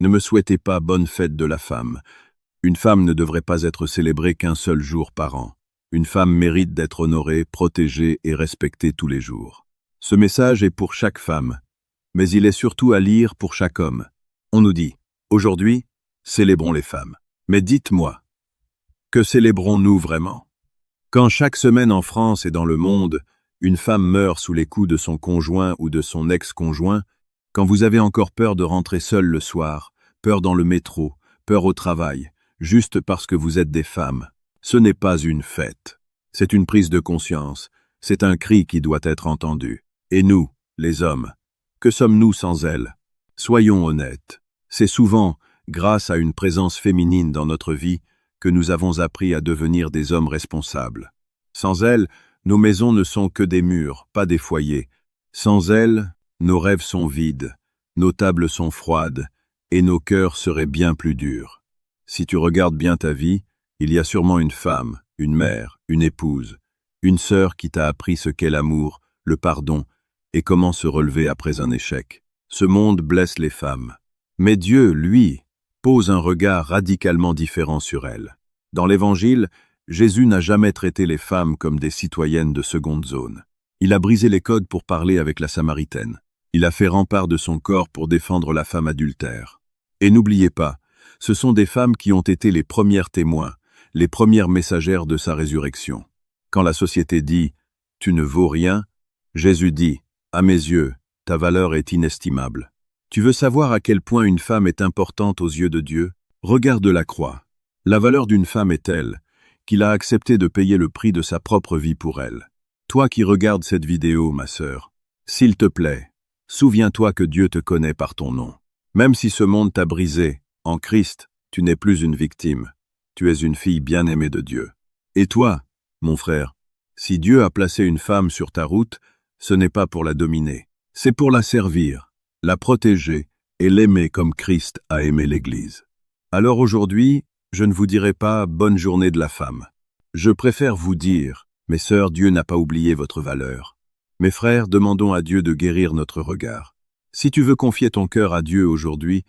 Ne me souhaitez pas bonne fête de la femme. Une femme ne devrait pas être célébrée qu'un seul jour par an. Une femme mérite d'être honorée, protégée et respectée tous les jours. Ce message est pour chaque femme, mais il est surtout à lire pour chaque homme. On nous dit, aujourd'hui, célébrons les femmes. Mais dites-moi, que célébrons-nous vraiment? Quand chaque semaine en France et dans le monde, une femme meurt sous les coups de son conjoint ou de son ex-conjoint, quand vous avez encore peur de rentrer seul le soir, peur dans le métro, peur au travail, juste parce que vous êtes des femmes, ce n'est pas une fête. C'est une prise de conscience, c'est un cri qui doit être entendu. Et nous, les hommes, que sommes-nous sans elles? Soyons honnêtes. C'est souvent, grâce à une présence féminine dans notre vie, que nous avons appris à devenir des hommes responsables. Sans elles, nos maisons ne sont que des murs, pas des foyers. Sans elles, nos rêves sont vides, nos tables sont froides, et nos cœurs seraient bien plus durs. Si tu regardes bien ta vie, il y a sûrement une femme, une mère, une épouse, une sœur qui t'a appris ce qu'est l'amour, le pardon, et comment se relever après un échec. Ce monde blesse les femmes. Mais Dieu, lui, pose un regard radicalement différent sur elles. Dans l'Évangile, Jésus n'a jamais traité les femmes comme des citoyennes de seconde zone. Il a brisé les codes pour parler avec la Samaritaine. Il a fait rempart de son corps pour défendre la femme adultère. Et n'oubliez pas, ce sont des femmes qui ont été les premières témoins, les premières messagères de sa résurrection. Quand la société dit « Tu ne vaux rien », Jésus dit « À mes yeux, ta valeur est inestimable ». Tu veux savoir à quel point une femme est importante aux yeux de Dieu? Regarde la croix. La valeur d'une femme est telle qu'il a accepté de payer le prix de sa propre vie pour elle. Toi qui regardes cette vidéo, ma sœur, s'il te plaît, souviens-toi que Dieu te connaît par ton nom. Même si ce monde t'a brisé, en Christ, tu n'es plus une victime. Tu es une fille bien-aimée de Dieu. Et toi, mon frère, si Dieu a placé une femme sur ta route, ce n'est pas pour la dominer, c'est pour la servir, la protéger et l'aimer comme Christ a aimé l'Église. Alors aujourd'hui, je ne vous dirai pas « bonne journée de la femme ». Je préfère vous dire « mes sœurs, Dieu n'a pas oublié votre valeur ». Mes frères, demandons à Dieu de guérir notre regard. Si tu veux confier ton cœur à Dieu aujourd'hui,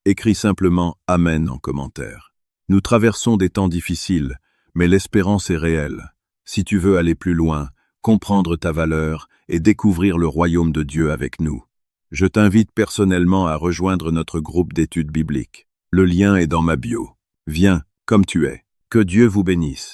écris simplement « Amen » en commentaire. Nous traversons des temps difficiles, mais l'espérance est réelle. Si tu veux aller plus loin, comprendre ta valeur et découvrir le royaume de Dieu avec nous, je t'invite personnellement à rejoindre notre groupe d'études bibliques. Le lien est dans ma bio. Viens, comme tu es. Que Dieu vous bénisse.